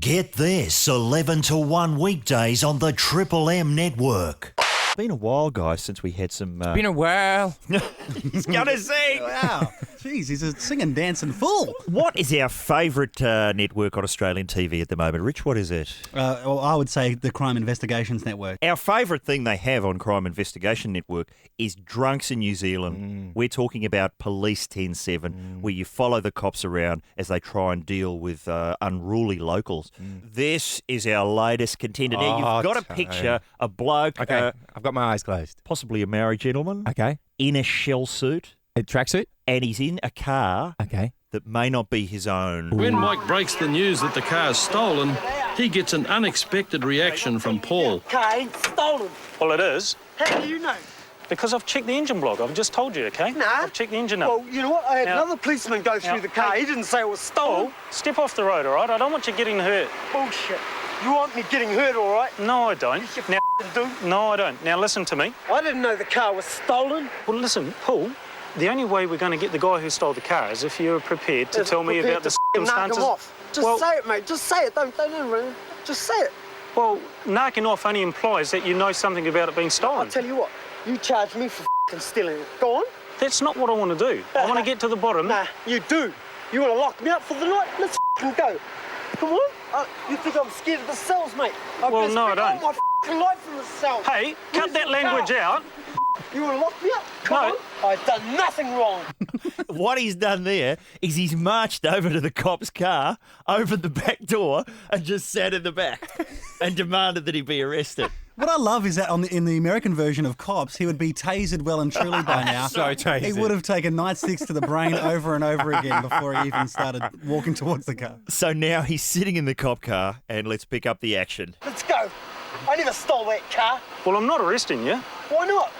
Get this 11 to 1 weekdays on the Triple M network. Been a while, guys, since we had some... Been a while. He's gonna sing! Wow. Jeez, he's a singing, dancing fool. What is our favourite network on Australian TV at the moment? Rich, what is it? Well, I would say the Crime Investigations Network. Our favourite thing they have on Crime Investigation Network is Drunks in New Zealand. We're talking about Police 10-7, where you follow the cops around as they try and deal with unruly locals. This is our latest contender. Now, you've got to picture a bloke, Okay, I've got my eyes closed. possibly a Maori gentleman, Okay. in a shell suit, A tracksuit? and he's in a car Okay. that may not be his own. When Mike breaks the news that the car is stolen, he gets an unexpected reaction from Paul. Car ain't stolen. Well, it is, How do you know? because I've checked the engine block. I've just told you, okay? Nah. I've checked the engine up. Well, you know what? I had Now- another policeman go through now, the car. hey. He didn't say it was stolen. Paul, step off the road, all right? I don't want you getting hurt. Bullshit. You want me getting hurt, all right? No, I don't. Yes, you Now, do. no, I don't. Now, listen to me. I didn't know the car was stolen. Well, listen, Paul, the only way we're going to get the guy who stole the car is if you're prepared to tell me about the Knock him circumstances. off. Just well, say it, mate. Just say it. Don't run. Just say it. well, knocking off only implies that you know something about it being I'll stolen. tell you what. You charge me for stealing it. Go on. That's not what I want to do. I want to get to the bottom. Nah, you do. You want to lock me up for the night? Let's go. Come on. You think I'm scared of the cells, mate? Well, no, I don't. All my life in the cells. Hey, cut Where's that the language car? out. You want to lock me up? Come No. on. I've done nothing wrong. What he's done there is he's marched over to the cop's car, opened the back door, and just sat in the back and demanded that he be arrested. What I love is that in the American version of Cops, he would be tasered well and truly by now. So tasered. He would have taken nightsticks to the brain over and over again before he even started walking towards the car. So now he's sitting in the cop car, and let's pick up the action. Let's go. I never stole that car. Well, I'm not arresting you. Why not?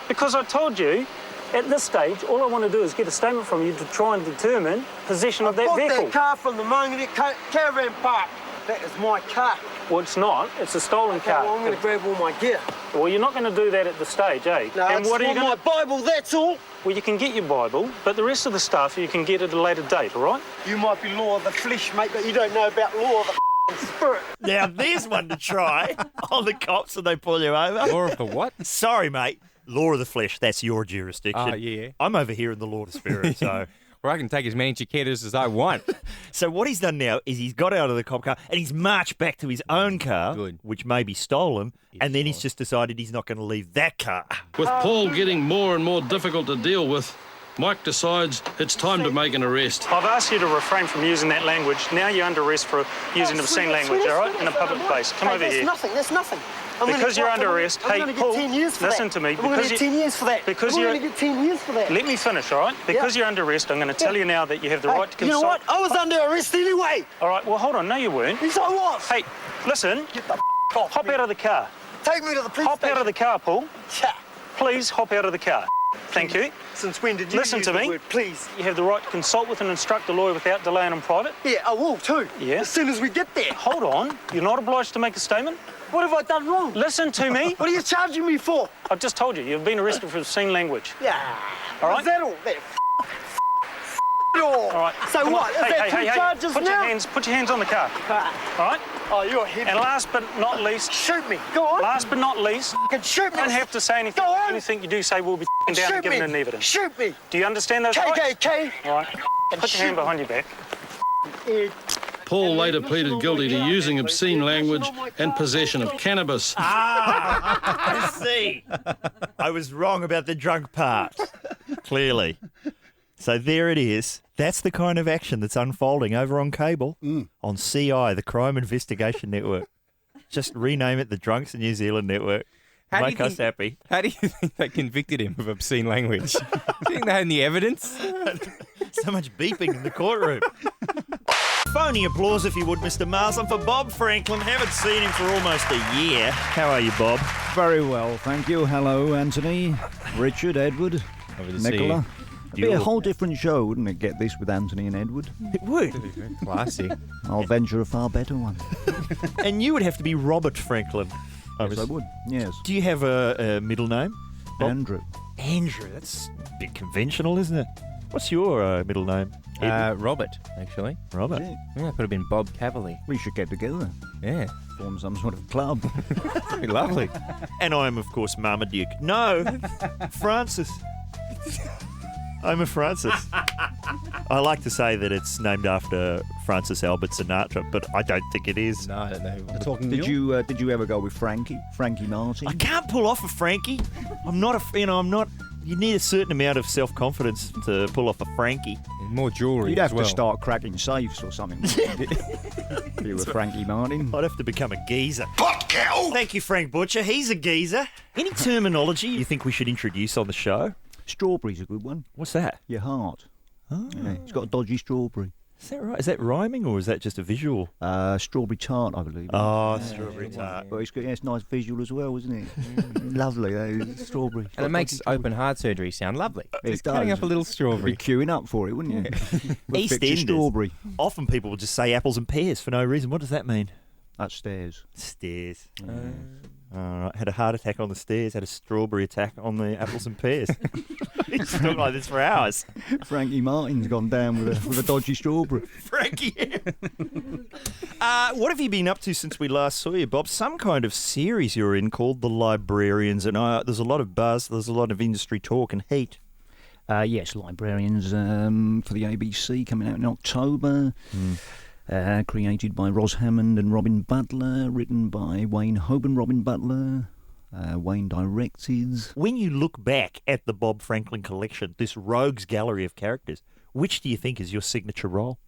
Because I told you, at this stage, all I want to do is get a statement from you to try and determine possession of that Bought vehicle. that car from the Mangere Caravan Park. That is my car. Well, it's not. It's a stolen Okay, well, I'm car. going to grab all my gear. Well, you're not going to do that at the stage, eh? No, and it's what are you for going my Bible, that's all. Well, you can get your Bible, but the rest of the stuff you can get at a later date, all right? You might be law of the flesh, mate, but you don't know about law of the spirit. Now, there's one to try on the cops and they pull you over. Law of the what? Sorry, mate. Law of the flesh, that's your jurisdiction. Oh, yeah. I'm over here in the law of the spirit, so... Well, I can take as many cicadas as I want. So what he's done now is he's got out of the cop car and he's marched back to his own car, Good. which may be stolen, and then he's just decided he's not going to leave that car. With Paul getting more and more difficult to deal with, Mike decides it's time to make an arrest. I've asked you to refrain from using that language. Now you're under arrest for using obscene language, all right, in a public place. Come Hey, over that's here. nothing, that's nothing. Because you're under arrest. I'm Hey, going to Paul, get 10 years for listen that. to me. I'm going to Because get you- 10 years for that. because I'm you're- going to get 10 years for that. Let me finish, all right? Because Yeah. you're under arrest, I'm going to tell you now that you have the Hey, right to you know consult. what? I was under arrest anyway. All right, well, hold on. No, you weren't. Yes, I was. Hey, listen. Get the off Hop me. out of the car. Take me to the police Hop out of the car, Paul. Yeah. Please hop out of the car. Thank you. Since when did you Listen use to the me. word please? You have the right to consult with and instruct a lawyer without delay and in private. Yeah, I will too. Yeah. As soon as we get there. Hold on. You're not obliged to make a statement. What have I done wrong? Listen to me. What are you charging me for? I've just told you. You've been arrested for obscene language. Yeah. All right. Is that all? That All right. So come what? on. Is that two charges put now? Put your hands on the car. All right. Oh, you're heavy. And last but not least, Shoot me. Go on. last but not least, You can shoot you me. don't have to say anything. Go on. Anything you do say will be down Shoot and given me. in evidence. Shoot me. Do you understand those rights? KKK. All right. Put your hand behind your back. Paul later pleaded guilty to using obscene language and possession of cannabis. I see. I was wrong about the drunk part, clearly. So there it is. That's the kind of action that's unfolding over on cable on CI, the Crime Investigation Network. Just rename it the Drunks in New Zealand Network. Make us happy. How do you think they convicted him of obscene language? Do you think they had any evidence? So much beeping in the courtroom. Phony applause, if you would, Mr. Marsden, for Bob Franklin. Haven't seen him for almost a year. How are you, Bob? Very well, thank you. Hello, Anthony, Richard, Edward, Over to see Nicola. It'd be You a look- whole different show, wouldn't it, get this with Anthony and Edward? It would. Classy. I'll venture a far better one. And you would have to be Robert Franklin. Yes, I would. Yes. Do you have a middle name? Bob? Andrew. Andrew. That's a bit conventional, isn't it? What's your middle name? Robert, actually. Robert. Yeah, could have been Bob Cavalier. We should get together, Yeah, form some sort of club. pretty lovely. And I'm, of course, Marmaduke. No, Francis. I'm a Francis. I like to say that it's named after Francis Albert Sinatra, but I don't think it is. No, I don't know. Did you ever go with Frankie Martin? I can't pull off a Frankie. I'm not You need a certain amount of self-confidence to pull off a Frankie. More jewellery You'd as have well. to start cracking safes or something. If you were Frankie Martin. I'd have to become a geezer. Pot cow! Thank you, Frank Butcher. He's a geezer. Any terminology you think we should introduce on the show? Strawberry's a good one. What's that? Your heart. Oh. Yeah, it's got a dodgy strawberry. Is that right? Is that rhyming or is that just a visual? Strawberry tart, I believe. Oh, strawberry tart. But it's a nice visual as well, isn't it? Lovely, strawberry. And it makes open heart surgery sound lovely. It Just cutting does. up a little You'd be strawberry. queuing up for it, wouldn't you? With picture EastEnders. strawberry. Often people will just say apples and pears for no reason. What does that mean? Upstairs. Stairs. All right. Had a heart attack on the stairs. Had a strawberry attack on the apples and pears. It's talking like this for hours. Frankie Martin's gone down with a dodgy strawberry. Frankie. What have you been up to since we last saw you, Bob? Some kind of series you're in called The Librarians, and there's a lot of buzz, there's a lot of industry talk and heat. Yes, Librarians for the ABC coming out in October. Created by Ros Hammond and Robin Butler, written by Wayne Hope and Robin Butler. Wayne directed. When you look back at the Bob Franklin collection, this rogues gallery of characters, which do you think is your signature role?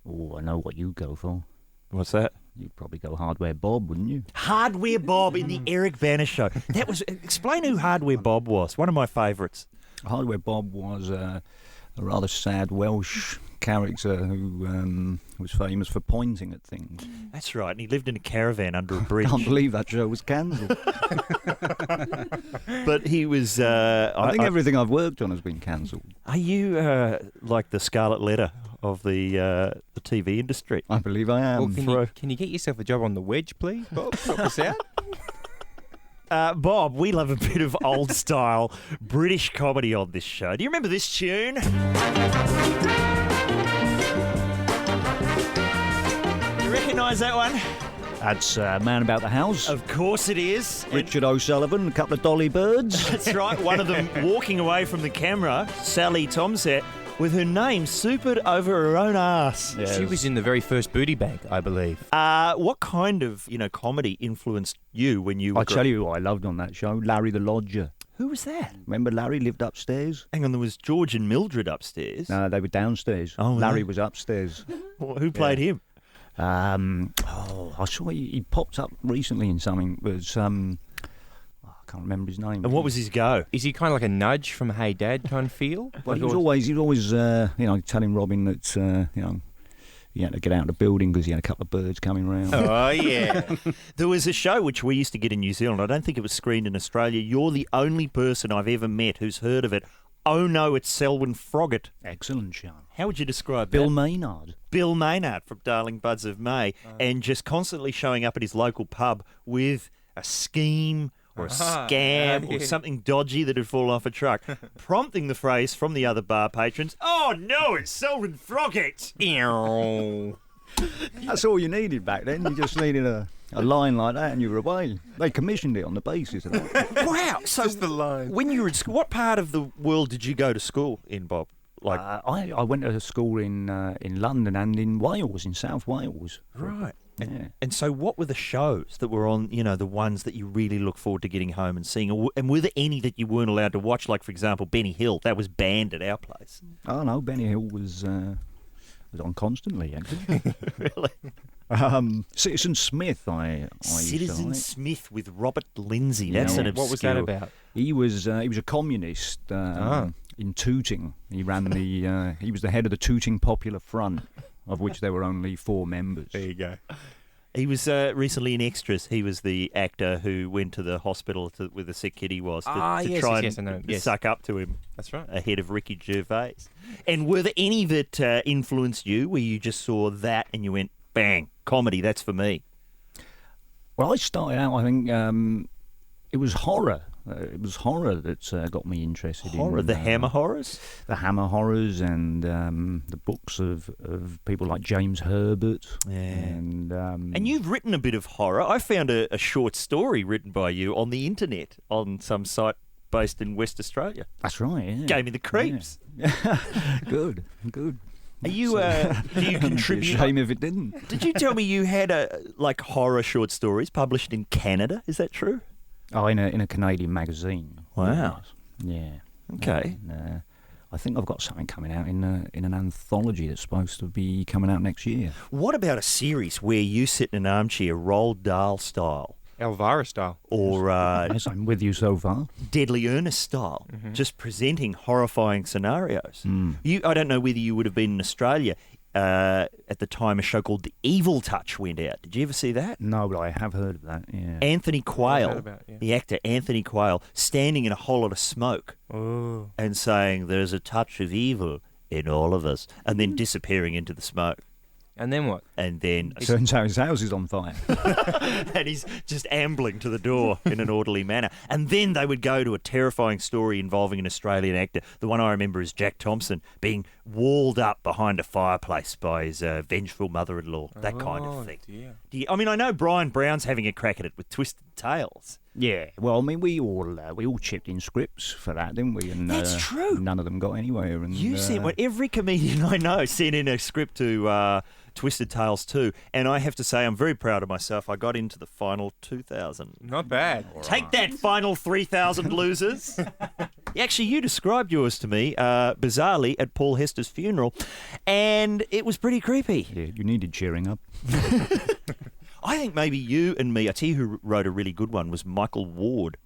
Oh, I know what you go for. What's that? You'd probably go Hardware Bob, wouldn't you? Hardware Bob in the Eric Banner show. Explain who Hardware Bob was. One of my favourites. Hardware Bob was a rather sad Welsh character who was famous for pointing at things. That's right, and he lived in a caravan under a bridge. Can't believe that show was cancelled. But he was... I think everything I've worked on has been cancelled. Are you like the Scarlet Letter of the TV industry? I believe I am. Well, can you get yourself a job on The Wedge, please, Bob? Help us out. Bob, we love a bit of old-style British comedy on this show. Do you remember this tune? You recognise that one? That's Man About the House. Of course it is. Richard O'Sullivan, a couple of dolly birds. That's right. One of them walking away from the camera, Sally Tomset, with her name supered over her own ass. Yes. She was in the very first Booty Bank, I believe. What kind of comedy influenced you when you were... I tell you what I loved on that show, Larry the Lodger. Who was that? Remember Larry lived upstairs? Hang on, there was George and Mildred upstairs. No, they were downstairs. Oh, Larry no. was upstairs. Who played him? I saw he popped up recently in something. It was I can't remember his name. And what was his go? Is he kind of like a nudge from Hey Dad kind of feel? Well, he was always telling Robin that he had to get out of the building because he had a couple of birds coming around. Oh, yeah. There was a show which we used to get in New Zealand. I don't think it was screened in Australia. You're the only person I've ever met who's heard of it. Oh, no, it's Selwyn Froggatt. Excellent show. How would you describe Bill that? Maynard. Bill Maynard from Darling Buds of May, and just constantly showing up at his local pub with a scheme or a scam or something dodgy that had fallen off a truck, prompting the phrase from the other bar patrons, "Oh no, it's Selwyn Froggatt!" That's all you needed back then. You just needed a line like that and you were away. They commissioned it on the basis of that. Wow! So Just the line. when you were at school, what part of the world did you go to school in, Bob? Like, I went to school in London and in Wales, in South Wales. right. Yeah. And so what were the shows that were on, the ones that you really look forward to getting home and seeing? And were there any that you weren't allowed to watch? Like, for example, Benny Hill. That was banned at our place. Oh no, Benny Hill was on constantly actually. Really? Citizen Smith, I Citizen used to Smith with Robert Lindsay. That's an obscure... What was that about? He was a communist in Tooting. He ran he was the head of the Tooting Popular Front, of which there were only 4 members. There you go. He was recently in Extras. He was the actor who went to the hospital with the sick kid he was to try yes, I know. and Yes. suck up to him. That's right. Ahead of Ricky Gervais. And were there any that influenced you where you just saw that and you went, bang, comedy, that's for me? Well, I started out, I think, it was horror It was horror that got me interested Horror, in the Hammer horrors? the Hammer horrors, and the books of people like James Herbert. Yeah. And you've written a bit of horror. I found a short story written by you on the internet on some site based in West Australia. that's right. Yeah. Gave me the creeps. Yeah. Good. Are you? Do you It'd be a contribute? shame if it didn't. Did you tell me you had like horror short stories published in Canada? Is that true? Oh, in a Canadian magazine. Wow. Yeah. Okay. And, I think I've got something coming out in an anthology that's supposed to be coming out next year. What about a series where you sit in an armchair, Roald Dahl style, Elvira style. or Yes, I'm with you so far. Deadly Earnest style, just presenting horrifying scenarios? I don't know whether you would have been in Australia at the time a show called The Evil Touch went out. Did you ever see that? No, but I have heard of that. Yeah. Anthony Quayle, heard about it, yeah. the actor Anthony Quayle, standing in a whole lot of smoke Oh. and saying, "There's a touch of evil in all of us," and then disappearing into the smoke. And then what? And then Turns out his house is on fire. and he's just ambling to the door in an orderly manner. And then they would go to a terrifying story involving an Australian actor. The one I remember is Jack Thompson being walled up behind a fireplace by his vengeful mother-in-law, that kind of thing. Dear. I mean, I know Brian Brown's having a crack at it with Twisted Tales. Yeah, well, I mean, we all chipped in scripts for that, didn't we? And That's true. None of them got anywhere. And You sent what every comedian I know sent in a script to Twisted Tales 2, and I have to say I'm very proud of myself. I got into the final 2,000. Not bad. Take that, final 3,000 losers. Actually, you described yours to me, bizarrely, at Paul Hester's funeral, and it was pretty creepy. Yeah, you needed cheering up. I think maybe you and me, I tell you who wrote a really good one, was Michael Ward,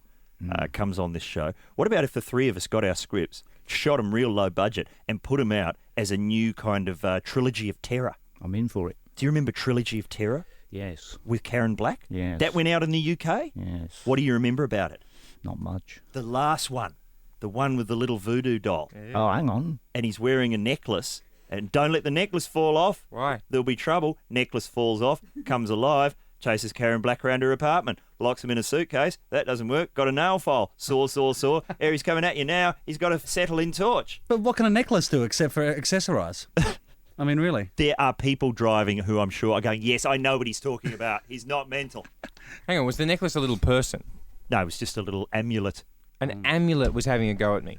comes on this show. What about if the three of us got our scripts, shot them real low budget, and put them out as a new kind of trilogy of terror? I'm in for it. Do you remember Trilogy of Terror Yes. with Karen Black? Yes. That went out in the UK? Yes. What do you remember about it? Not much. The last one, the one with the little voodoo doll. Oh, hang on. And he's wearing a necklace. And don't let the necklace fall off. Why? There'll be trouble. Necklace falls off, comes alive, chases Karen Black around her apartment, locks him in a suitcase. That doesn't work. Got a nail file. Saw. Here he's coming at you now. He's got a acetylene torch. But what can a necklace do except for accessorise? I mean, really? There are people driving who I'm sure are going, yes, I know what he's talking about. He's not mental. Hang on, was the necklace a little person? No, it was just a little amulet. An amulet was having a go at me.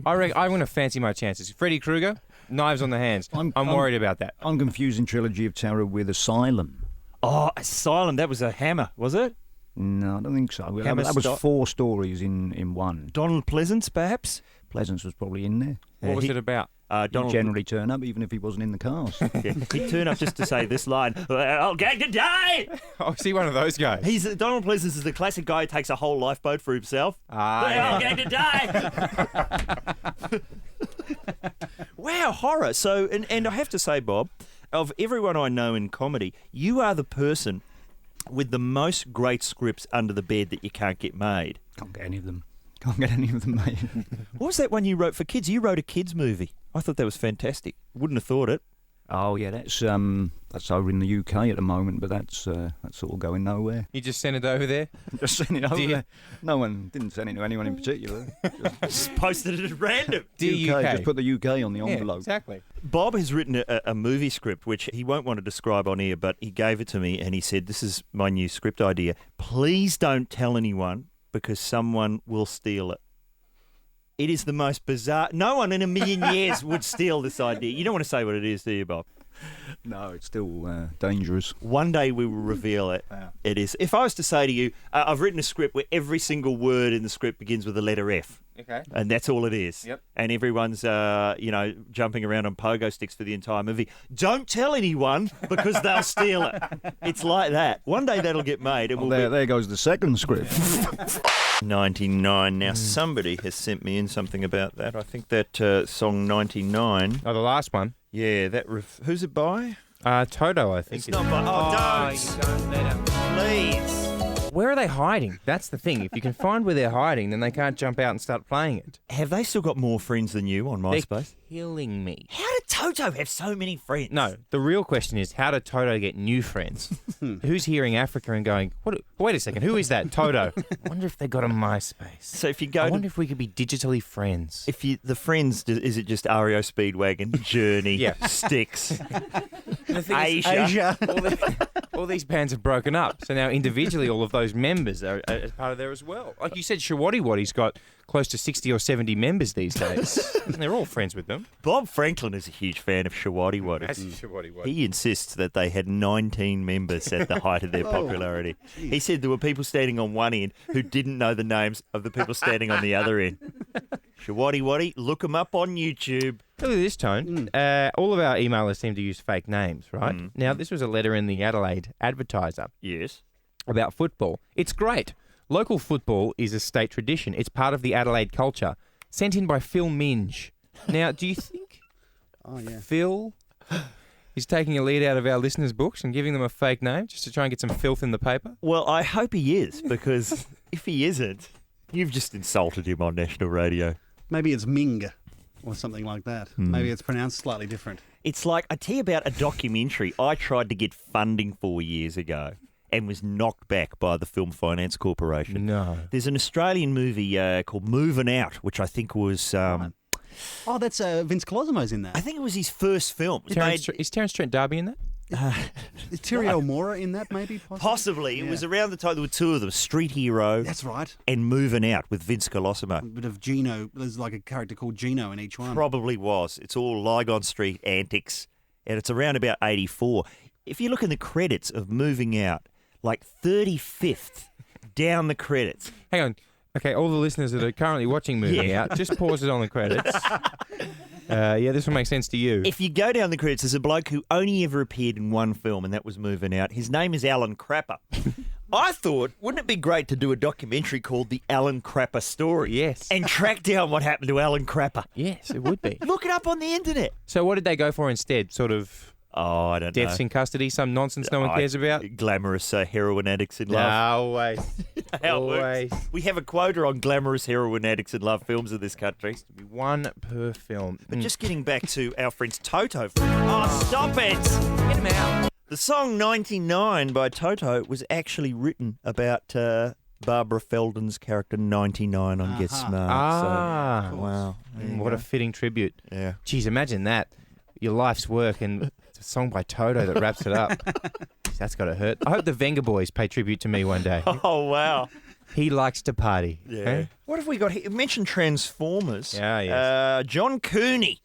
I want to fancy my chances. Freddy Krueger, knives on the hands. I'm worried about that. I'm confusing Trilogy of Terror with Asylum. Oh, Asylum. That was a hammer, was it? No, I don't think so. That Hammer was Stop. 4 stories in one. Donald Pleasance, perhaps? Pleasance was probably in there. What was it about? He'd Donald generally turn up even if he wasn't in the cast. Yeah, he'd turn up just to say this line, "I'll gag to die!" Oh, is he one of those guys? Donald Pleasance is the classic guy who takes a whole lifeboat for himself. I'll gag to die! Wow, horror. So, and I have to say, Bob, of everyone I know in comedy, you are the person with the most great scripts under the bed that you can't get made. Can't get any of them. Mate. What was that one you wrote for kids? You wrote a kids movie. I thought that was fantastic. Wouldn't have thought it. Oh yeah, that's over in the UK at the moment, but that's all going nowhere. You just sent it over there? Just send it over Dear- there. No one didn't send it to anyone in particular. Just posted it at random. Dear UK. Just put the UK on the Yeah, envelope. exactly. Bob has written a movie script, which he won't want to describe on air, but he gave it to me and he said, "This is my new script idea. Please don't tell anyone because someone will steal it." It is the most bizarre. No one in a million years would steal this idea. You don't want to say what it is, do you, Bob? No, it's still dangerous. One day we will reveal it. It is. If I was to say to you, I've written a script where every single word in the script begins with the letter F. Okay. And that's all it is. Yep. And everyone's, jumping around on pogo sticks for the entire movie. Don't tell anyone because they'll steal it. It's like that. One day that'll get made. And There goes the second script. 99. Now, somebody has sent me in something about that. I think that song 99. Oh, the last one? Yeah, who's it by? Toto, I think. It's not by... Oh, don't. Don't let him. Please. Where are they hiding? That's the thing. If you can find where they're hiding, then they can't jump out and start playing it. Have they still got more friends than you on MySpace? They're killing me. How did Toto have so many friends? No, the real question is, how did Toto get new friends? Who's hearing Africa and going, wait a second, who is that? Toto. I wonder if they got a MySpace. So if you go I wonder if we could be digitally friends. If you the friends, is it just REO Speedwagon, Journey, Yeah. Styx, The thing is, Asia? all these bands have broken up, so now individually all of those members are part of there as well. Like you said, Shawadi Wadi's got close to 60 or 70 members these days, and they're all friends with them. Bob Franklin is a huge fan of Shawadi Wadi. That's Shawadi Wadi. He insists that they had 19 members at the height of their popularity. He said there were people standing on one end who didn't know the names of the people standing on the other end. Shawadi Wadi, look them up on YouTube. Look at this, Tone. All of our emailers seem to use fake names, right? Now, this was a letter in the Adelaide Advertiser Yes. about football. It's great. Local football is a state tradition. It's part of the Adelaide culture. Sent in by Phil Minge. Now, do you think Phil is taking a lead out of our listeners' books and giving them a fake name just to try and get some filth in the paper? Well, I hope he is, because if he isn't, you've just insulted him on national radio. Maybe it's Ming or something like that. Maybe it's pronounced slightly different. It's like, I tell you about a documentary I tried to get funding for years ago and was knocked back by the Film Finance Corporation. No. There's an Australian movie called Moving Out, which I think was... Oh, that's Vince Colosimo's in that. I think it was his first film. Is Terence Trent D'Arby in that? Is Terry O'Mora in that, maybe? Possibly. It was around the time there were two of them, Street Hero That's right. and Moving Out with Vince Colosimo. A bit of Gino. There's like a character called Gino in each one. Probably was. It's all Lygon Street antics, and it's around about 84. If you look in the credits of Moving Out, like 35th down the credits. Hang on. Okay, all the listeners that are currently watching Moving Out, just pause it on the credits. This will make sense to you. If you go down the credits, there's a bloke who only ever appeared in one film, and that was Moving Out. His name is Alan Crapper. I thought, wouldn't it be great to do a documentary called The Alan Crapper Story? Yes. And track down what happened to Alan Crapper. Yes, it would be. Look it up on the internet. So what did they go for instead? Sort of Oh, I don't know. deaths in custody, some nonsense no one cares about? Glamorous heroin addicts in love. No, always. How it works. We have a quota on glamorous heroin addicts in love films in this country. Be one per film. But just getting back to our friends Toto. Oh, stop it! Get him out. The song 99 by Toto was actually written about Barbara Feldon's character 99 on Get Smart. So, wow. What a fitting tribute. Yeah. Geez, imagine that. Your life's work and it's a song by Toto that wraps it up. Jeez, that's got to hurt. I hope the Venga Boys pay tribute to me one day. Oh, wow. He likes to party. Yeah. Okay? What have we got here? You mentioned Transformers. Yeah, yes. John Cooney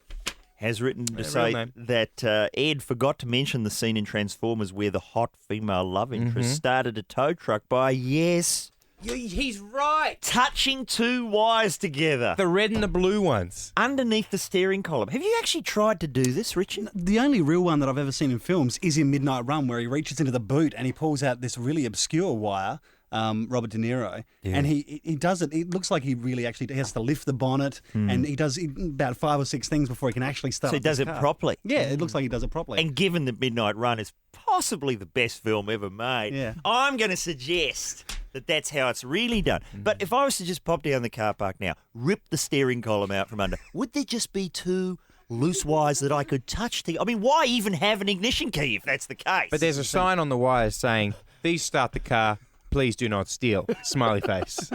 has written to real say name. that Ed forgot to mention the scene in Transformers where the hot female love interest started a tow truck by, yes, He's right. touching two wires together The red and the blue ones. underneath the steering column. Have you actually tried to do this, Richard? The only real one that I've ever seen in films is in Midnight Run, where he reaches into the boot and he pulls out this really obscure wire, Robert De Niro, and he does it. It looks like he really actually has to lift the bonnet, and he does about 5 or 6 things before he can actually start. So he does this it car. properly. Yeah, it looks like he does it properly. And given that Midnight Run is possibly the best film ever made, Yeah. I'm going to suggest that that's how it's really done. But if I was to just pop down the car park now, rip the steering column out from under, would there just be two loose wires that I could touch? I mean, why even have an ignition key if that's the case? But there's a sign on the wires saying, "These start the car. Please do not steal." Smiley face.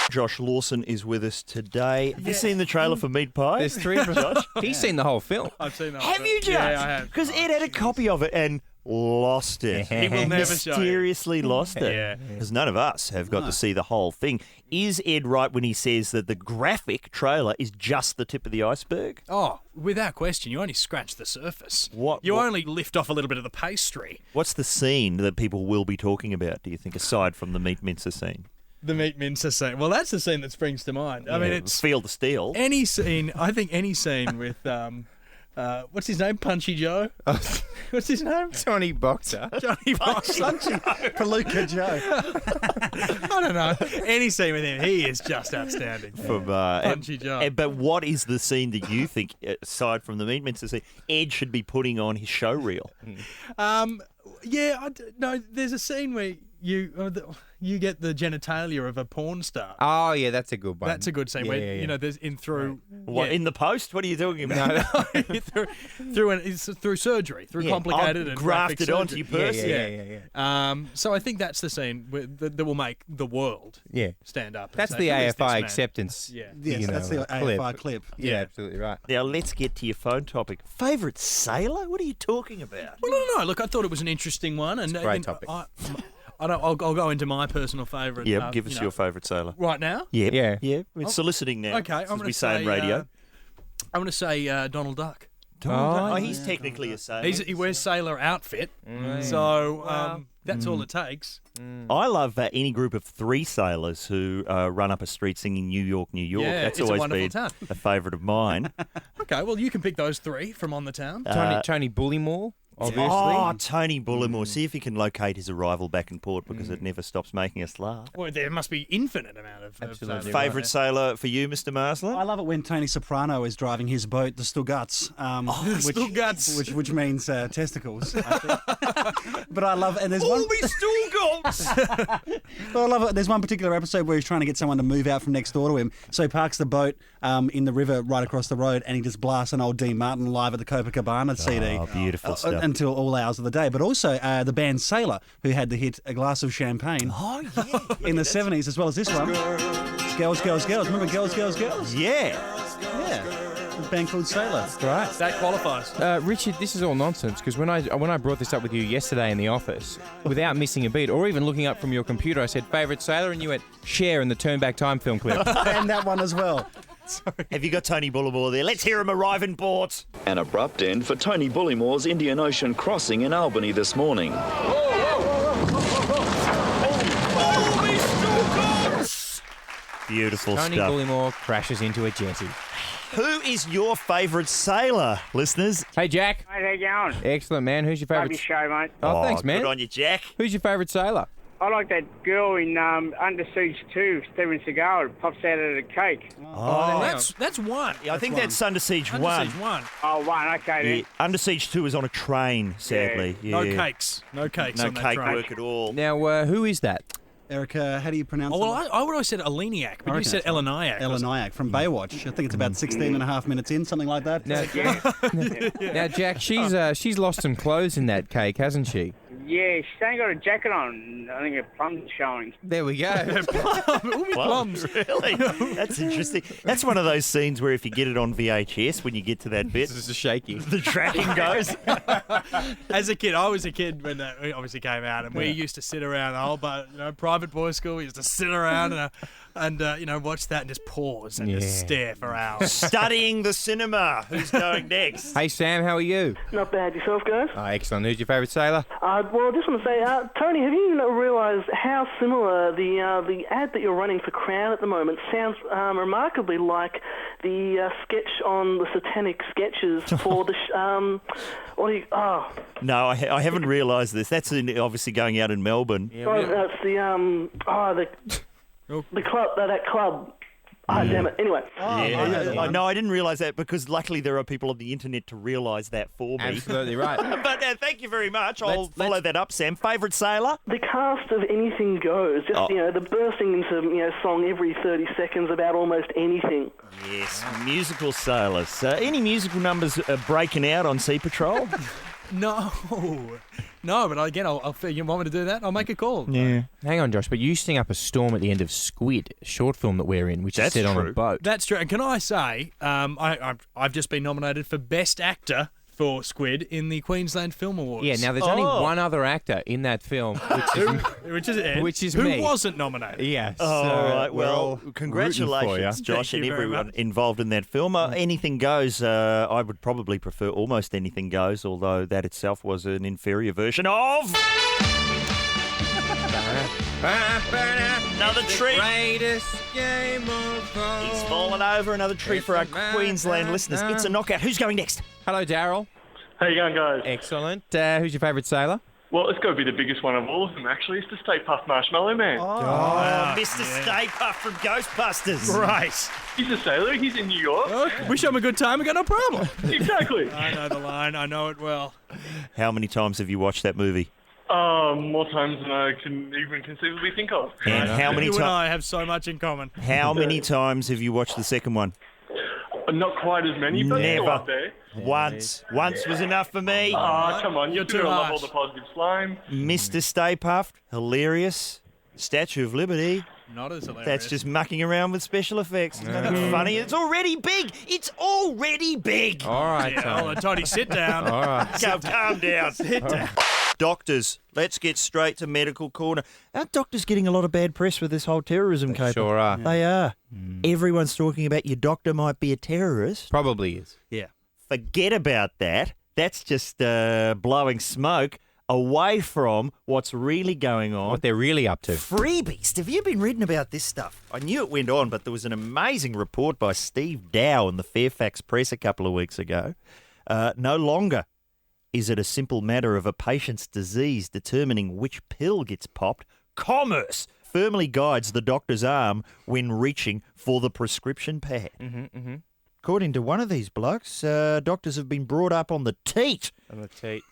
Josh Lawson is with us today. Have you seen the trailer for Meat Pie? There's 3 of us. He's seen the whole film. I've seen that. Have you, Josh? Yeah, I have. Because Ed had a copy of it and lost it. He will never show you. Mysteriously lost it. Yeah. Because none of us have got to see the whole thing. Is Ed right when he says that the graphic trailer is just the tip of the iceberg? Oh, without question, you only scratch the surface. What- You what- only lift off a little bit of the pastry. What's the scene that people will be talking about, do you think, aside from the meat mincer scene? The meat mincer scene. Well, that's the scene that springs to mind. I mean, Yeah, it's Field of Steel. any scene. I think any scene with what's his name? Punchy Joe. What's his name? Johnny Boxer. Johnny Boxer. Palooka Joe. I don't know. Any scene with him, he is just outstanding. From Punchy Joe. But what is the scene that you think, aside from the meat mincer scene, Ed should be putting on his show reel? No, there's a scene where you get the genitalia of a porn star. Oh, yeah, that's a good one. That's a good scene. Yeah, where, yeah, yeah. you know, there's In the post? What are you talking about? through surgery, through complicated and grafted graphic onto your surgery. person. Yeah. So I think that's the scene that will make the world stand up. and That's say, the "Who is this AFI man?" acceptance. Yeah. Yes, that's the AFI clip. Yeah, absolutely right. Now, let's get to your phone topic. Favourite sailor? What are you talking about? Well, no. Look, I thought it was an interesting one, and a great topic. I'll go into my personal favourite. Yeah, give us your favourite sailor. right now. Yeah. We're soliciting now. Okay, I'm as going we to say say on radio. I'm going to say Donald Duck. He's technically a sailor. He wears sailor outfit, so that's all it takes. I love any group of 3 sailors who run up a street singing New York, New York. Yeah, That's it's a always wonderful been town. a favourite of mine. Okay, well, you can pick those 3 from On the Town. Tony Bullymore, obviously. Oh, Tony Bullimore. See if he can locate his arrival back in port because it never stops making us laugh. Well, there must be infinite amount of Absolutely. sailors. Favourite sailor for you, Mr. Marsland? I love it when Tony Soprano is driving his boat, the Stuttgarts, Stuttgarts. which means testicles. I think. But I love, and there's one. But I love it. There's one particular episode where he's trying to get someone to move out from next door to him, so he parks the boat in the river right across the road, and he just blasts an old Dean Martin live at the Copacabana CD. Oh, beautiful stuff. Until all hours of the day. But also the band Sailor, who had the hit A Glass of Champagne in the 70s, as well as this one. Girls, Girls, Girls. Remember Girls, Girls, Girls? Yeah. A band called Sailor. Right. That qualifies. Richard, this is all nonsense because when I brought this up with you yesterday in the office, without missing a beat or even looking up from your computer, I said favourite sailor, and you went Cher in the Turn Back Time film clip. And that one as well. Have you got Tony Bullimore there? Let's hear him arrive in port. An abrupt end for Tony Bullimore's Indian Ocean crossing in Albany this morning. Beautiful Tony stuff. Bullymore crashes into a jetty. Who is your favourite sailor, listeners? Hey, Jack. Mate, how you going? Excellent, man. Who's your favourite? Love your show, mate. Oh, thanks, man. Good on you, Jack. Who's your favourite sailor? I like that girl in Under Siege 2, Steven Seagal, that pops out of the cake. That's one. I think that's Under Siege 1. Under Siege 1. Oh, one, okay then. Yeah. Under Siege 2 is on a train, sadly. Yeah. No cakes. No cakes No on that cake train. work at all. Now, who is that? Erica, how do you pronounce Oh, well, it? I would have said Eleniac, but you said Eleniac. Eleniac from Baywatch. I think it's about 16 and a half minutes in, something like that. Now, Jack, she's lost some clothes in that cake, hasn't she? Yeah, she ain't got a jacket on. I think her plum's showing. There we go. Plums. Really? That's interesting. That's one of those scenes where if you get it on VHS, when you get to that bit, This is shaky. the tracking goes. As a kid, I was a kid when that obviously came out, and we used to sit around the whole, private boys' school. We used to sit around and watch that and just pause and just stare for hours. Studying the cinema. Who's going next? Hey, Sam, how are you? Not bad. Yourself, guys? Oh, excellent. Who's your favourite sailor? Well, I just want to say, Tony, have you realised how similar the ad that you're running for Crown at the moment sounds remarkably like the sketch on the Satanic Sketches for the... No, I haven't realised this. That's obviously going out in Melbourne. That's the club, that club. Ah, damn it. Anyway. No, I didn't realise that because luckily there are people on the internet to realise that for me. Absolutely right. But thank you very much. I'll follow that up, Sam. Favourite sailor? The cast of Anything Goes. Just, the bursting into, song every 30 seconds about almost anything. Yes, musical sailors. Any musical numbers breaking out on Sea Patrol? No, but again, you want me to do that? I'll make a call. Yeah. Hang on, Josh, but you sing up a storm at the end of Squid, a short film that we're in, which is set on a boat. That's true. And can I say, I've just been nominated for Best Actor for Squid in the Queensland Film Awards. Yeah, now there's only one other actor in that film, which is Ed, which is who me. wasn't nominated. Yes. All right. Well, congratulations, Josh, and everyone involved in that film. Anything Goes. I would probably prefer Almost Anything Goes, although that itself was an inferior version of. Another treat. Greatest game of all. He's fallen over. Another treat for our Queensland listeners. It's a knockout. Who's going next? Hello, Daryl. How you going, guys? Excellent. Who's your favourite sailor? Well, it's got to be the biggest one of all of them, actually. It's the Stay Puft Marshmallow Man. Mr. Stay Puft from Ghostbusters. Right. He's a sailor. He's in New York. Wish him a good time. We got no problem. Exactly. I know the line. I know it well. How many times have you watched that movie? More times than I can even conceivably think of. And how many You and times? I have so much in common. How many times have you watched the second one? Not quite as many, but still up there. Once. Once was enough for me. Come on, you're too love harsh. all the positive slime. Mr. Stay Puffed, hilarious. Statue of Liberty. Not as hilarious. That's just mucking around with special effects. There's nothing funny. It's already big. It's already big. All right, Yeah, hold on, Toddy, sit down. All right. Calm down. Sit down. Doctors, let's get straight to medical corner. Aren't doctors getting a lot of bad press with this whole terrorism caper? Sure are. They are. Everyone's talking about your doctor might be a terrorist. Probably is. Yeah. Forget about that. That's just blowing smoke away from what's really going on. What they're really up to. Freebies. Have you been reading about this stuff? I knew it went on, but there was an amazing report by Steve Dow in the Fairfax Press a couple of weeks ago. No longer is it a simple matter of a patient's disease determining which pill gets popped. Commerce firmly guides the doctor's arm when reaching for the prescription pad. According to one of these blokes, doctors have been brought up on the teat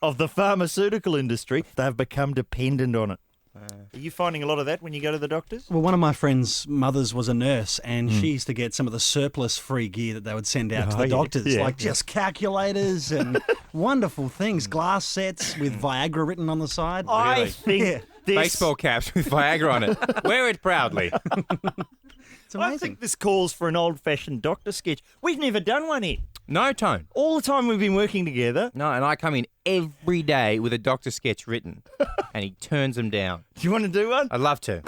of the pharmaceutical industry. They've become dependent on it. Are you finding a lot of that when you go to the doctors? Well, one of my friend's mothers was a nurse, and she used to get some of the surplus free gear that they would send out to the doctors, like just calculators and wonderful things, glass sets with Viagra written on the side. I think this... Baseball caps with Viagra on it. Wear it proudly. It's amazing. I think this calls for an old-fashioned doctor sketch. We've never done one here. No, Tone. All the time we've been working together. No, and I come in every day with a doctor sketch written, and he turns them down. Do you want to do one? I'd love to.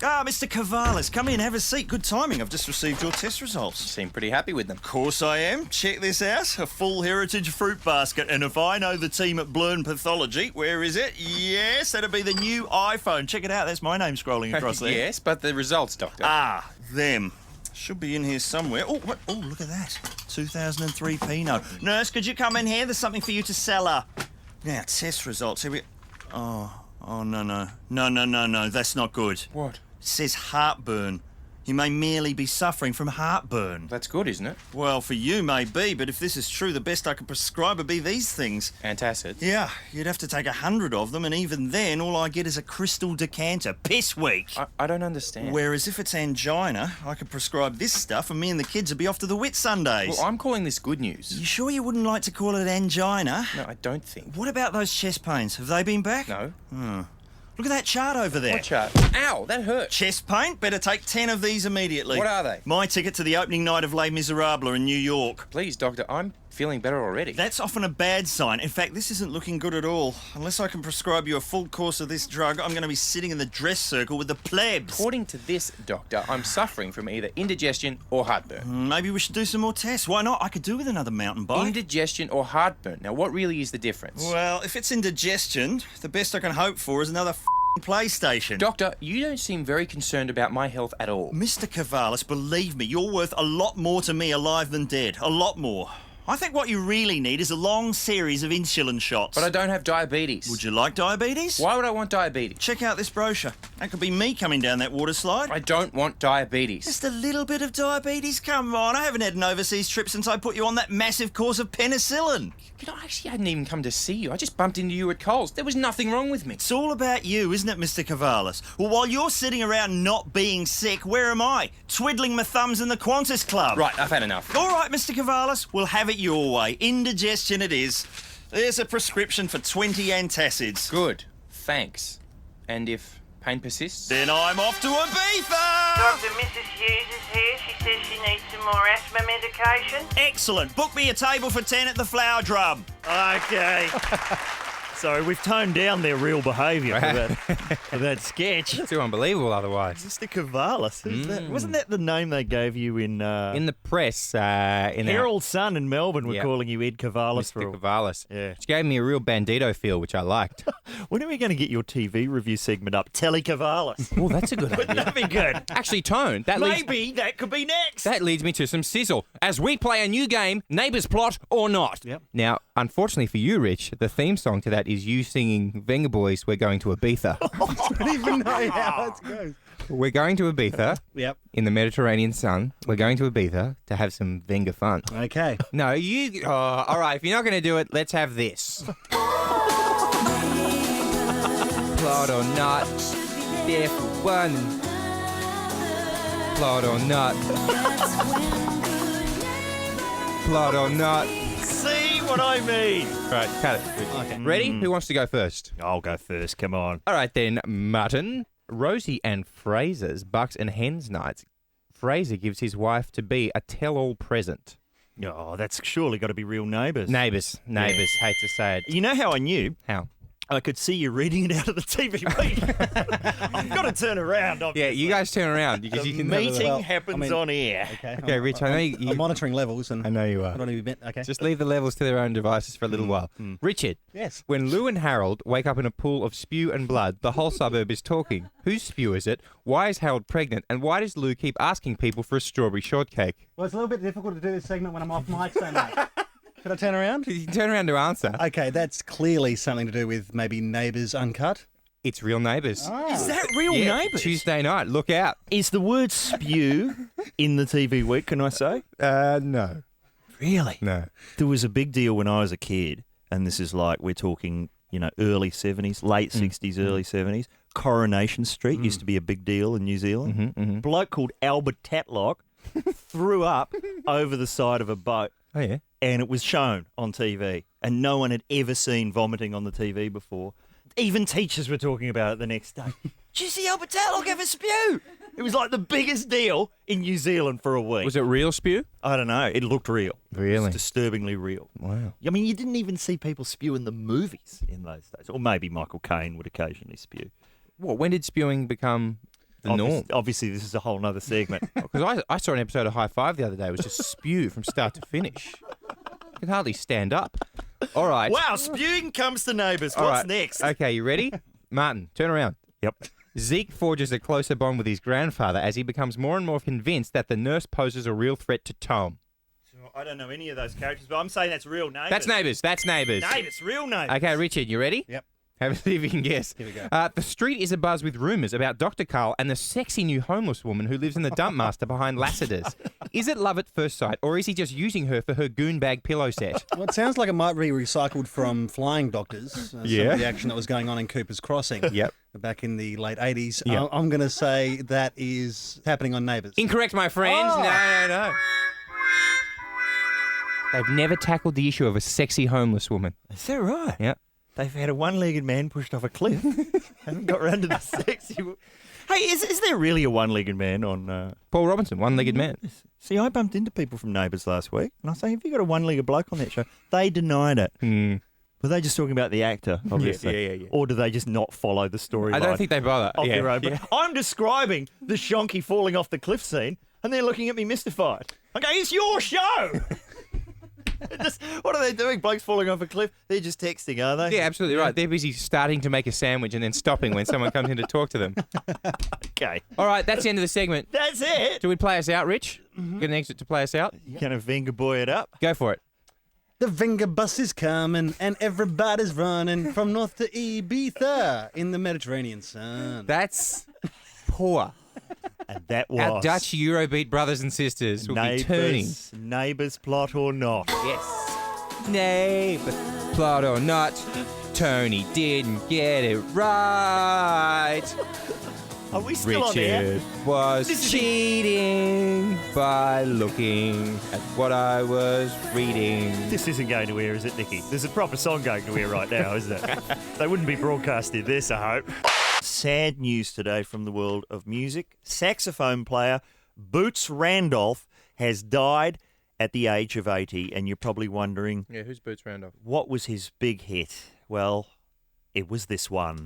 Ah, Mr. Cavalis, come in, have a seat. Good timing. I've just received your test results. Seem pretty happy with them. Of course I am. Check this out. A full heritage fruit basket. And if I know the team at Blurn Pathology, where is it? Yes, that'll be the new iPhone. Check it out. That's my name scrolling across there. Yes, but the results, Doctor. Ah, them. Should be in here somewhere. Oh, what? Oh, look at that. 2003 Pinot. Nurse, could you come in here? There's something for you to sell her. Now, test results. Here we... Oh, no. No. That's not good. What? It says heartburn. You may merely be suffering from heartburn. That's good, isn't it? Well, for you may be, but if this is true, the best I can prescribe would be these things. Antacids? Yeah, you'd have to take 100 of them, and even then, all I get is a crystal decanter. Piss weak. I don't understand. Whereas if it's angina, I could prescribe this stuff, and me and the kids would be off to the Whit Sundays. Well, I'm calling this good news. You sure you wouldn't like to call it angina? No, I don't think. What about those chest pains? Have they been back? No. Look at that chart over there. What chart? Ow, that hurt. Chest pain? Better take 10 of these immediately. What are they? My ticket to the opening night of Les Miserables in New York. Please, Doctor, I'm feeling better already. That's often a bad sign. In fact, this isn't looking good at all. Unless I can prescribe you a full course of this drug, I'm going to be sitting in the dress circle with the plebs. According to this, Doctor, I'm suffering from either indigestion or heartburn. Maybe we should do some more tests. Why not? I could do with another mountain bike. Indigestion or heartburn. Now, what really is the difference? Well, if it's indigestion, the best I can hope for is another PlayStation. Doctor, you don't seem very concerned about my health at all. Mr. Cavalis, believe me, you're worth a lot more to me alive than dead. A lot more. I think what you really need is a long series of insulin shots. But I don't have diabetes. Would you like diabetes? Why would I want diabetes? Check out this brochure. That could be me coming down that water slide. I don't want diabetes. Just a little bit of diabetes? Come on, I haven't had an overseas trip since I put you on that massive course of penicillin. You know, I actually hadn't even come to see you. I just bumped into you at Coles. There was nothing wrong with me. It's all about you, isn't it, Mr. Cavalis? Well, while you're sitting around not being sick, where am I? Twiddling my thumbs in the Qantas Club. Right, I've had enough. All right, Mr. Cavalis, we'll have it your way. Indigestion it is. There's a prescription for 20 antacids. Good. Thanks. And if pain persists? Then I'm off to Ibiza! Dr. Mrs. Hughes is here. She says she needs some more asthma medication. Excellent. Book me a table for 10 at the Flower Drum. Okay. Sorry, we've toned down their real behaviour for that sketch. It's too unbelievable otherwise. Mr. Cavalis. Wasn't that the name they gave you in the press? Herald Sun in Melbourne were calling you Ed Cavalis. Mr. Cavalis. Yeah. Which gave me a real Bandito feel, which I liked. When are we going to get your TV review segment up? Telly Cavalis. Oh, that's a good idea. Wouldn't that be good? Actually, Tone, that could be next. That leads me to some sizzle as we play a new game, Neighbours Plot or Not. Yep. Now, unfortunately for you, Rich, the theme song to that is you singing Venga Boys, We're Going to Ibiza. I don't even know how it goes. We're going to Ibiza. Yep. In the Mediterranean sun. We're going to Ibiza to have some Venga fun. Okay. No, you... Oh, all right, if you're not going to do it, let's have this. Plot or not. There for one. Plot or not. Plot or not. See what I mean? Right, cut it. Okay. Ready? Who wants to go first? I'll go first. Come on. All right then, Mutton. Rosie and Fraser's Bucks and Hens nights. Fraser gives his wife to be a tell-all present. Oh, that's surely got to be real neighbours. Neighbours. Hate to say it. You know how I knew? How? I could see you reading it out of the TV feed. I've got to turn around. Obviously. Yeah, you guys turn around because The you can. meeting happens on air. Okay, Rich. I know you. I'm monitoring levels, and I know you are. I don't even. Okay. Just leave the levels to their own devices for a little while. Richard. Yes. When Lou and Harold wake up in a pool of spew and blood, the whole suburb is talking. Whose spew is it? Why is Harold pregnant? And why does Lou keep asking people for a strawberry shortcake? Well, it's a little bit difficult to do this segment when I'm off mic so much. Should I turn around? You can turn around to answer. Okay, that's clearly something to do with maybe Neighbours Uncut. It's Real Neighbours. Is that real neighbours? Tuesday night. Look out. Is the word spew in the TV week, can I say? No. Really? No. There was a big deal when I was a kid, and this is like, we're talking, early 70s, late 60s, early 70s. Coronation Street used to be a big deal in New Zealand. Bloke called Albert Tatlock threw up over the side of a boat. Oh, yeah? And it was shown on TV, and no one had ever seen vomiting on the TV before. Even teachers were talking about it the next day. Did you see Albert Tatlock have a spew? It was like the biggest deal in New Zealand for a week. Was it real spew? I don't know. It looked real. Really? It was disturbingly real. Wow. I mean, you didn't even see people spew in the movies in those days. Or maybe Michael Caine would occasionally spew. What? When did spewing become the norm? Obviously, this is a whole other segment. Because I saw an episode of High Five the other day. It was just spew from start to finish. You can hardly stand up. All right. Wow, spewing comes to Neighbours. All What's right. next? Okay, you ready? Martin, turn around. Yep. Zeke forges a closer bond with his grandfather as he becomes more and more convinced that the nurse poses a real threat to Tom. I don't know any of those characters, but I'm saying that's real Neighbours. That's Neighbours. That's Neighbours. Neighbours, real Neighbours. Okay, Richard, you ready? Yep. Have a see if you can guess. Here we go. The street is abuzz with rumours about Dr. Carl and the sexy new homeless woman who lives in the dump master behind Lassiter's. Is it love at first sight, or is he just using her for her goon bag pillow set? Well, it sounds like it might be recycled from Flying Doctors. Some of the action that was going on in Cooper's Crossing. Yep. Back in the late 80s. Yep. I'm going to say that is happening on Neighbours. Incorrect, my friend. Oh. No. They've never tackled the issue of a sexy homeless woman. Is that right? Yeah. They've had a one-legged man pushed off a cliff. Haven't got around to the sexy. Hey, is there really a one-legged man on? Paul Robinson, one-legged man. See, I bumped into people from Neighbours last week, and I was saying, "Have you got a one-legged bloke on that show?" They denied it. Were they just talking about the actor, obviously? Yeah. Or do they just not follow the storyline? I don't think they bother. Of their own. But Yeah. I'm describing the shonky falling off the cliff scene, and they're looking at me mystified. I go, "It's your show." What are they doing? Blokes falling off a cliff? They're just texting, are they? Yeah, absolutely right. They're busy starting to make a sandwich and then stopping when someone comes in to talk to them. Okay. All right, that's the end of the segment. That's it. Do we play us out, Rich? Get an exit to play us out? Can a finger boy it up? Go for it. The Vinger bus is coming and everybody's running from north to Ibiza in the Mediterranean sun. That's poor. And that was Our Dutch Eurobeat brothers and sisters will be turning. Neighbours Plot or not. Yes. Neighbours Plot or not, Tony didn't get it right. Are we still on air? Richard was cheating by looking at what I was reading. This isn't going to air, is it, Nicky? There's a proper song going to air right now, isn't it? They wouldn't be broadcasting this, I hope. Sad news today from the world of music. Saxophone player Boots Randolph has died at the age of 80, and you're probably wondering, Yeah, who's Boots Randolph? what was his big hit? Well, it was this one.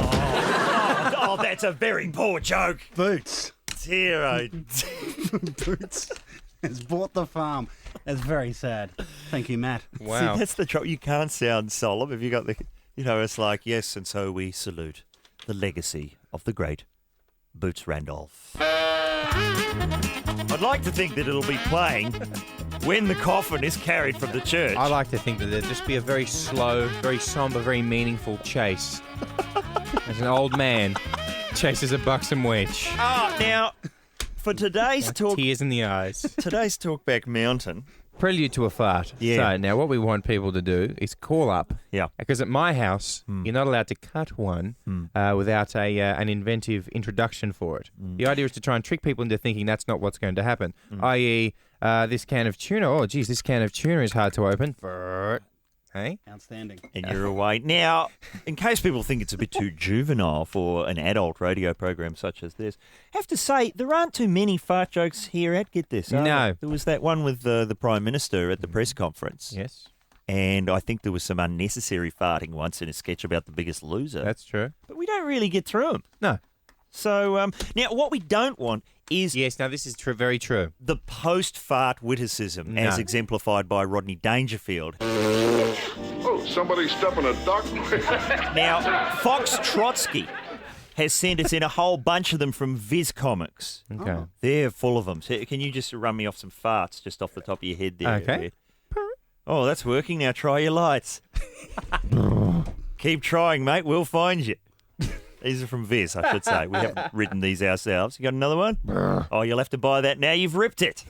Oh, that's a very poor joke. Boots. Zero. Boots has bought the farm. That's very sad. Thank you, Matt. Wow. See, that's the trouble. You can't sound solemn if you got the, it's like, yes, and so we salute the legacy of the great Boots Randolph. I'd like to think that it'll be playing when the coffin is carried from the church. I like to think that there'd just be a very slow, very somber, very meaningful chase. As an old man chases a buxom wench. Now, for today's talk, Tears in the eyes. today's Talkback Mountain, Prelude to a fart. Yeah. So now what we want people to do is call up. Yeah. Because at my house, you're not allowed to cut one without an inventive introduction for it. The idea is to try and trick people into thinking that's not what's going to happen. I.e., this can of tuna. Oh, geez, this can of tuna is hard to open. Hey? Outstanding. And you're away. Now, in case people think it's a bit too juvenile for an adult radio program such as this, I have to say, there aren't too many fart jokes here at Get This. No. There was that one with the Prime Minister at the press conference. Yes. And I think there was some unnecessary farting once in a sketch about The Biggest Loser. That's true. But we don't really get through them. No. So, now, what we don't want is... Yes, now this is very true. The post-fart witticism, as exemplified by Rodney Dangerfield. Oh, somebody stepping a duck? Now, Fox Trotsky has sent us in a whole bunch of them from Viz Comics. Okay. They're full of them. So can you just run me off some farts just off the top of your head there? Okay. Oh, that's working. Now try your lights. Keep trying, mate. We'll find you. These are from Viz, I should say. We haven't written these ourselves. You got another one? Oh, you'll have to buy that now. You've ripped it.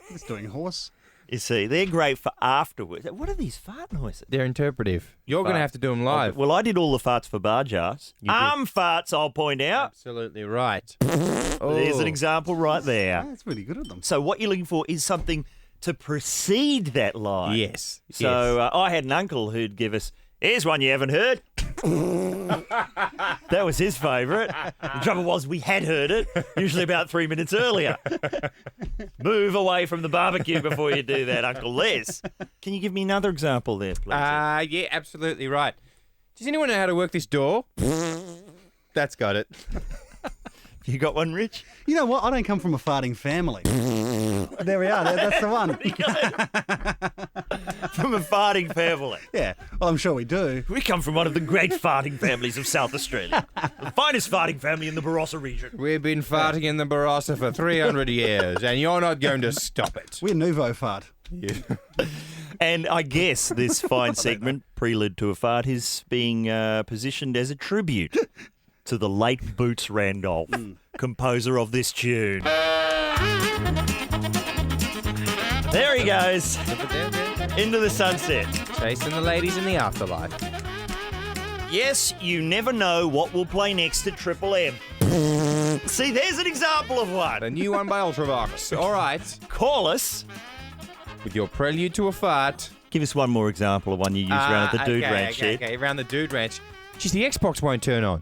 He's doing horse. You see, they're great for afterwards. What are these fart noises? They're interpretive. You're going to have to do them live. Well, I did all the farts for bar jars. Farts, I'll point out. Absolutely right. There's an example right there. That's really good at them. So what you're looking for is something to precede that line. Yes. So I had an uncle who'd give us, here's one you haven't heard. That was his favourite. The trouble was we had heard it, usually about 3 minutes earlier. Move away from the barbecue before you do that, Uncle Les. Can you give me another example there, please? Yeah, absolutely right. Does anyone know how to work this door? That's got it. You got one, Rich? You know what? I don't come from a farting family. There we are. That's the one. From a farting family. Yeah. Well, I'm sure we do. We come from one of the great farting families of South Australia. The finest farting family in the Barossa region. We've been farting in the Barossa for 300 years, and you're not going to stop it. We're nouveau fart. Yeah. And I guess this fine segment, Prelude to a Fart, is being positioned as a tribute to the late Boots Randolph, composer of this tune. There he goes. Into the sunset. Chasing the ladies in the afterlife. Yes, you never know what will play next at Triple M. See, there's an example of one. A new one by Ultravox. All right. Call us with your Prelude to a Fart. Give us one more example of one you used around at the Dude Ranch. Okay, around the Dude Ranch. Geez, the Xbox won't turn on.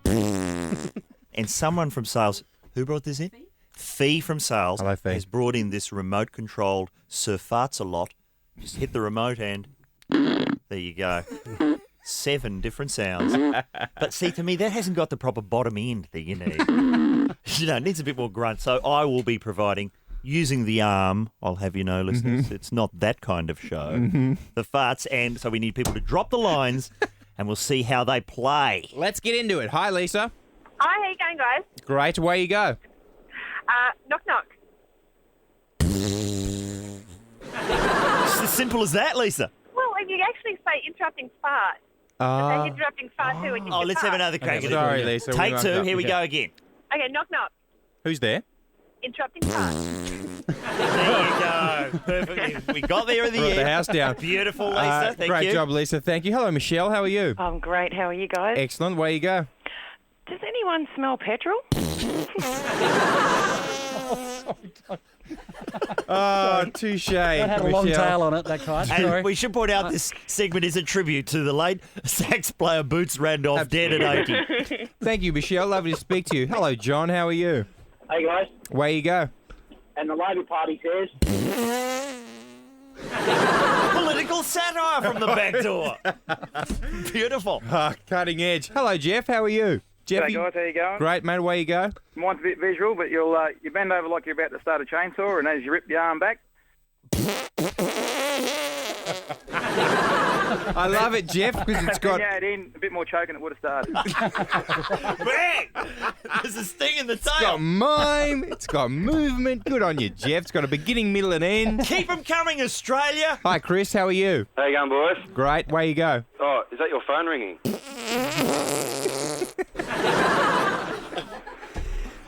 And someone from sales, who brought this in? Fee from sales. Hello, Fee. Has brought in this remote-controlled Sir Farts-a-Lot. Just hit the remote and there you go. 7 different sounds. But see, to me, that hasn't got the proper bottom end that you need. It needs a bit more grunt. So I will be providing, using the arm, I'll have you know, listeners, it's not that kind of show. The farts, and so we need people to drop the lines and we'll see how they play. Let's get into it. Hi, Lisa. Hi, how you going, guys? Great. Away you go. Knock, knock. It's as simple as that, Lisa. Well, if you actually say interrupting fart, say interrupting fart too. And you Let's have another crack at it. Sorry, Lisa. Take 2. Here we go again. Okay, knock, knock. Who's there? Interrupting fart. There you go. Perfect. We got there in the Brought end. the house down. Beautiful, Lisa. Thank you. Great job, Lisa. Thank you. Hello, Michelle. How are you? I'm great. How are you guys? Excellent. Away you go. Does anyone smell petrol? Oh, touche. That had a long tail on it, that kite. And we should point out this segment is a tribute to the late sax player Boots Randolph, dead at 80. Thank you, Michelle. Lovely to speak to you. Hello, John. How are you? Hey, guys. Away you go. And the Labor Party says... Political satire from the back door. Beautiful. Cutting edge. Hello, Jeff. How are you? Jeff, Hey guys, how you going? Great, mate. Away you go. Mine's a bit visual, but you bend over like you're about to start a chainsaw, and as you rip the arm back... I love it, Jeff, because it's got... Yeah, it in a bit more choking, it would have started. Bang! There's a sting in the tail. It's got mime. It's got movement. Good on you, Jeff. It's got a beginning, middle, and end. Keep them coming, Australia. Hi, Chris. How are you? How you going, boys? Great. Way you go. Oh, is that your phone ringing?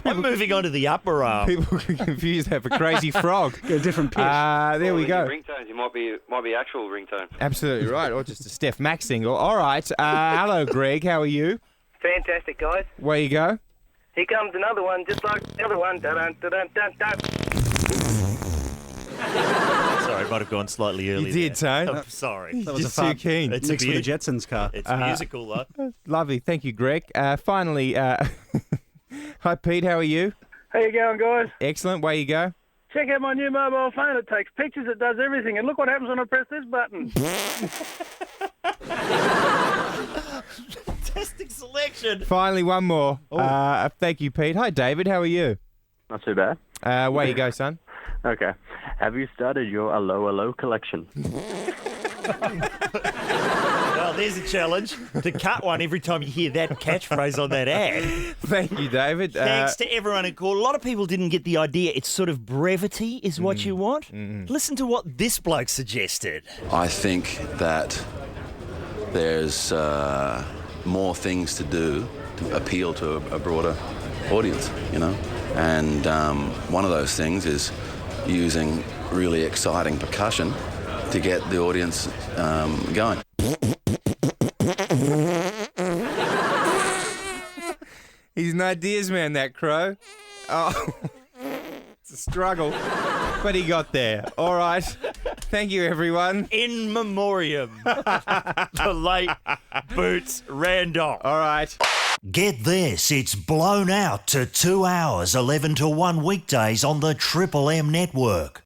I'm moving on to the upper arm. People get confused over Crazy Frog. Get a different pitch. There we go. Ringtones, you might be actual ringtone. Absolutely right, or just a Steph Max single. All right. Hello, Greg. How are you? Fantastic, guys. Where you go? Here comes another one, just like the other one. Dun, dun, dun, dun, dun. Sorry, I might have gone slightly early. You did, there. Tone. I'm sorry. That was Just a fun too keen. It's mix for the Jetsons car. It's musical, though. Lovely. Thank you, Greg. Finally, hi, Pete. How are you? How you going, guys? Excellent. Where you go? Check out my new mobile phone. It takes pictures, it does everything. And look what happens when I press this button. Fantastic selection. Finally, one more. Thank you, Pete. Hi, David. How are you? Not too bad. Where you go, son? Okay. Have you started your Allo collection? Well, there's a challenge. To cut one every time you hear that catchphrase on that ad. Thank you, David. Thanks to everyone who called. A lot of people didn't get the idea. It's sort of brevity is what you want. Listen to what this bloke suggested. I think that there's more things to do to appeal to a broader audience, you know? And one of those things is using really exciting percussion to get the audience going. He's an ideas man, that crow. Oh, it's a struggle, but he got there. All right. Thank you, everyone. In memoriam. The late Boots Randolph. All right. Get this, it's blown out to 2 hours, 11 to 1 weekdays on the Triple M network.